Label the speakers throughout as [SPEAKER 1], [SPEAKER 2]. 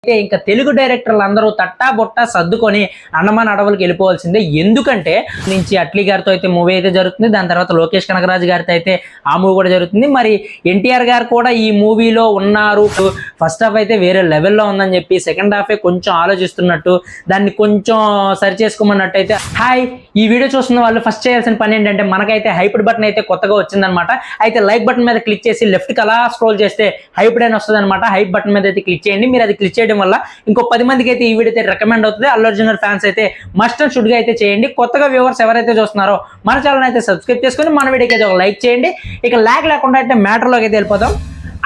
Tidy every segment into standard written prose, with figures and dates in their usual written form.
[SPEAKER 1] అయితే ఇంకా తెలుగు డైరెక్టర్లు అందరూ తట్టా బొట్టా సర్దుకొని అండమాన్ అడవులకు వెళ్ళిపోవాల్సిందే. ఎందుకంటే నుంచి అట్లీ గారితో అయితే మూవీ అయితే జరుగుతుంది, దాని తర్వాత లోకేష్ కనగరాజు గారితో అయితే ఆ మూవీ కూడా జరుగుతుంది. మరి ఎన్టీఆర్ గారు కూడా ఈ మూవీలో ఉన్నారు. ఫస్ట్ హాఫ్ అయితే వేరే లెవెల్లో ఉందని చెప్పి సెకండ్ హాఫే కొంచెం ఆలోచిస్తున్నట్టు, దాన్ని కొంచెం సరి చేసుకోమన్నట్టు అయితే. హాయ్, ఈ వీడియో చూస్తున్న వాళ్ళు ఫస్ట్ చేయాల్సిన పని ఏంటంటే, మనకైతే హైప్డ్ బటన్ అయితే కొత్తగా వచ్చిందనమాట. అయితే లైక్ బటన్ మీద క్లిక్ చేసి లెఫ్ట్కి అలా స్క్రోల్ చేస్తే హైప్డ్ అని వస్తుంది అనమాట. హైప్ బటన్ మీద అయితే క్లిక్ చేయండి. మీరు అది క్లిక్ చేయడం వల్ల ఇంకో 10 మందికి అయితే ఈ వీడియో అయితే రికమెండ్ అవుతుంది. అల్లు అర్జున్ గారి ఫ్యాన్స్ అయితే మస్ట్ అండ్ షుడ్ గా అయితే చేయండి. కొత్తగా వ్యూవర్స్ ఎవరైతే చూస్తున్నారో మన ఛానల్ అయితే సబ్స్క్రైబ్ చేసుకొని మన వీడియోకి అయితే ఒక లైక్ చేయండి. ఇక లాగ్ లేకుండా అయితే మ్యాటర్లోకి అయితే వెళ్ళిపోతాం.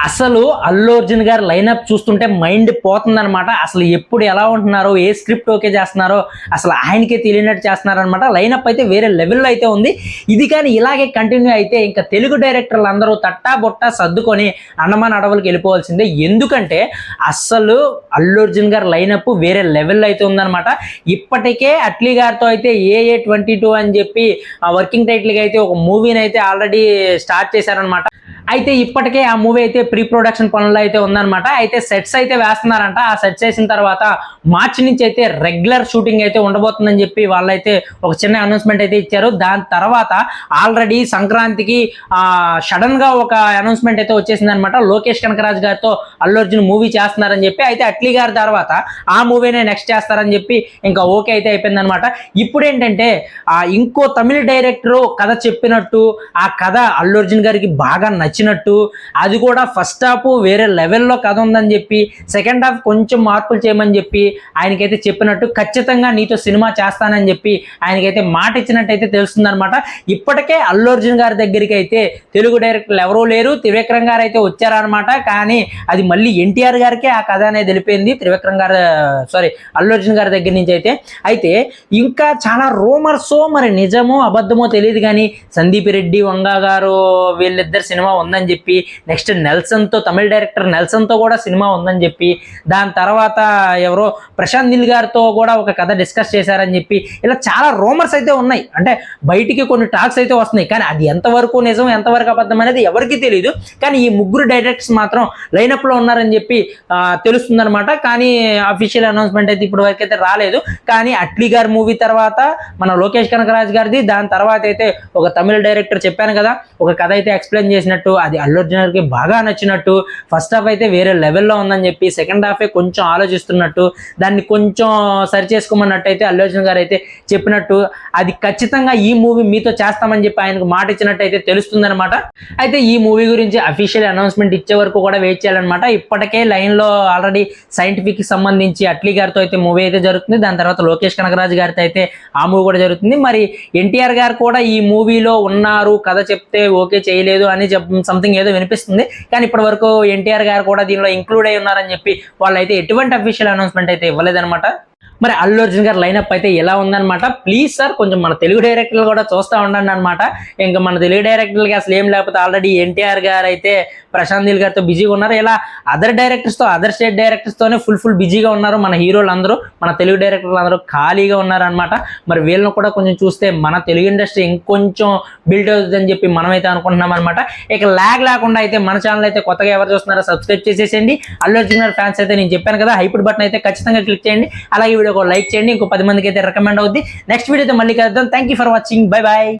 [SPEAKER 1] అసలు అల్లు అర్జున్ గారు లైనప్ చూస్తుంటే మైండ్ పోతుందనమాట. అసలు ఎప్పుడు ఎలా ఉంటున్నారో, ఏ స్క్రిప్ట్ ఓకే చేస్తున్నారో అసలు ఆయనకే తెలియనట్టు చేస్తున్నారనమాట. లైనప్ అయితే వేరే లెవెల్లో అయితే ఉంది. ఇది కానీ ఇలాగే కంటిన్యూ అయితే ఇంకా తెలుగు డైరెక్టర్లు అందరూ తట్టా బొట్టా సర్దుకొని అండమాన్ అడవులకు వెళ్ళిపోవాల్సిందే. ఎందుకంటే అసలు అల్లు అర్జున్ గారు లైనప్ వేరే లెవెల్లో అయితే ఉందనమాట. ఇప్పటికే అట్లీ గారితో అయితే AA22 అని చెప్పి వర్కింగ్ టైటిల్గా అయితే ఒక మూవీని అయితే ఆల్రెడీ స్టార్ట్ చేశారనమాట. అయితే ఇప్పటికే ఆ మూవీ అయితే ప్రీ ప్రొడక్షన్ పనుల్లో అయితే ఉందన్నమాట. అయితే సెట్స్ అయితే వేస్తున్నారంట. ఆ సెట్స్ వేసిన తర్వాత మార్చి నుంచి అయితే రెగ్యులర్ షూటింగ్ అయితే ఉండబోతుందని చెప్పి వాళ్ళైతే ఒక చిన్న అనౌన్స్మెంట్ అయితే ఇచ్చారు. దాని తర్వాత ఆల్రెడీ సంక్రాంతికి సడన్ గా ఒక అనౌన్స్మెంట్ అయితే వచ్చేసింది అనమాట. లోకేష్ కనకరాజ్ గారితో అల్లు అర్జున్ మూవీ చేస్తున్నారని చెప్పి. అయితే అట్లీ గారి తర్వాత ఆ మూవీనే నెక్స్ట్ చేస్తారని చెప్పి ఇంకా ఓకే అయితే అయిపోయింది అనమాట. ఇప్పుడు ఏంటంటే ఇంకో తమిళ డైరెక్టర్ కథ చెప్పినట్టు, ఆ కథ అల్లు అర్జున్ గారికి బాగా నచ్చినట్టు, అది కూడా ఫస్ట్ హాఫ్ వేరే లెవెల్లో కథ ఉందని చెప్పి సెకండ్ హాఫ్ కొంచెం మార్పులు చేయమని చెప్పి ఆయనకైతే చెప్పినట్టు, ఖచ్చితంగా నీతో సినిమా చేస్తానని చెప్పి ఆయనకైతే మాట ఇచ్చినట్టయితే తెలుస్తుంది అనమాట. ఇప్పటికే అల్లు అర్జున్ గారి దగ్గరికి అయితే తెలుగు డైరెక్టర్లు ఎవరూ లేరు, త్రివిక్రమ్ గారు అయితే వచ్చారనమాట. కానీ అది మళ్ళీ ఎన్టీఆర్ గారికే ఆ కథ అనేది తెలిపింది, అల్లు అర్జున్ గారి దగ్గర నుంచి అయితే ఇంకా చాలా రూమర్స్, మరి నిజమో అబద్ధమో తెలియదు కానీ సందీప్ రెడ్డి వంగా గారు వీళ్ళిద్దరు సినిమా ఉందని చెప్పి, నెక్స్ట్ నెల్సన్తో, తమిళ డైరెక్టర్ నెల్సన్తో కూడా సినిమా ఉందని చెప్పి, దాని తర్వాత ఎవరో ప్రశాంత్ నీల్ గారితో కూడా ఒక కథ డిస్కస్ చేశారని చెప్పి, ఇలా చాలా రూమర్స్ అయితే ఉన్నాయి. అంటే బయటికి కొన్ని టాక్స్ అయితే వస్తున్నాయి, కానీ అది ఎంతవరకు నిజం ఎంతవరకు అబద్ధం అనేది ఎవరికి తెలియదు. కానీ ఈ ముగ్గురు డైరెక్టర్స్ మాత్రం లైనప్లో ఉన్నారని చెప్పి తెలుస్తుంది అనమాట. కానీ అఫీషియల్ అనౌన్స్మెంట్ అయితే ఇప్పుడు వరకు అయితే రాలేదు. కానీ అట్లీ గారి మూవీ తర్వాత మన లోకేష్ కనకరాజ్ గారిది, దాని తర్వాత అయితే ఒక తమిళ డైరెక్టర్ చెప్పాను కదా ఒక కథ అయితే ఎక్స్ప్లెయిన్ చేసినట్టు, అది అల్లు అర్జున్ గారికి బాగా నచ్చినట్టు, ఫస్ట్ హాఫ్ అయితే వేరే లెవెల్లో ఉందని చెప్పి సెకండ్ హాఫే కొంచెం ఆలోచిస్తున్నట్టు, దాన్ని కొంచెం సరి చేసుకోమన్నట్టు అయితే అల్లు అర్జున్ గారు అయితే చెప్పినట్టు, అది ఖచ్చితంగా ఈ మూవీ మీతో చేస్తామని చెప్పి ఆయనకు మాట ఇచ్చినట్టు అయితే తెలుస్తుంది అనమాట. అయితే ఈ మూవీ గురించి అఫీషియల్ అనౌన్స్మెంట్ ఇచ్చే వరకు కూడా వెయిట్ చేయాలన్నమాట. ఇప్పటికే లైన్లో ఆల్రెడీ సైంటిఫిక్ సంబంధించి అట్లీ గారితో అయితే మూవీ అయితే జరుగుతుంది, దాని తర్వాత లోకేష్ కనగరాజు గారితో అయితే ఆ మూవీ కూడా జరుగుతుంది. మరి ఎన్టీఆర్ గారు కూడా ఈ మూవీలో ఉన్నారు, కథ చెప్తే ఓకే చేయలేదు అని సంథింగ్ ఏదో వినిపిస్తుంది. కానీ ఇప్పటి వరకు ఎన్టీఆర్ గారు కూడా దీనిలో ఇంక్లూడ్ అయి ఉన్నారని చెప్పి వాళ్ళైతే ఎటువంటి అఫీషియల్ అనౌన్స్మెంట్ అయితే ఇవ్వలేదన్నమాట. మరి అల్లు అర్జున్ గారు లైనప్ అయితే ఎలా ఉందన్నమాట. ప్లీజ్ సార్ కొంచెం మన తెలుగు డైరెక్టర్లు కూడా చూస్తూ ఉండండి అనమాట. ఇంకా మన తెలుగు డైరెక్టర్లకి అసలు ఏం లేకపోతే ఆల్రెడీ ఎన్టీఆర్ గారు అయితే ప్రశాంత్ నీల్ గారితో బిజీగా ఉన్నారు. ఇలా అదర్ డైరెక్టర్స్తో, అదర్ స్టేట్ డైరెక్టర్స్తోనే ఫుల్ బిజీగా ఉన్నారు. మన హీరోలు అందరూ, మన తెలుగు డైరెక్టర్లు అందరూ ఖాళీగా ఉన్నారనమాట. మరి వీళ్ళని కూడా కొంచెం చూస్తే మన తెలుగు ఇండస్ట్రీ ఇంకొంచెం బిల్డ్ అవుతుందని చెప్పి మనమైతే అనుకుంటున్నాం అనమాట. ఇక లాగ్ లేకుండా అయితే మన ఛానల్ అయితే కొత్తగా ఎవరు చూస్తున్నారో సబ్స్క్రైబ్ చేసేసేయండి. అల్లు అర్జున్ గారి ఫ్యాన్స్ అయితే నేను చెప్పాను కదా హైప్డ్ బటన్ అయితే ఖచ్చితంగా క్లిక్ చేయండి. అలాగే వీడియో లైక్ చేయండి, ఇంకో 10 మందికి అయితే రికమెండ్ అవుద్ది. నెక్స్ట్ వీడియోతో మళ్ళీ కలుద్దాం. Thank you for watching. Bye bye.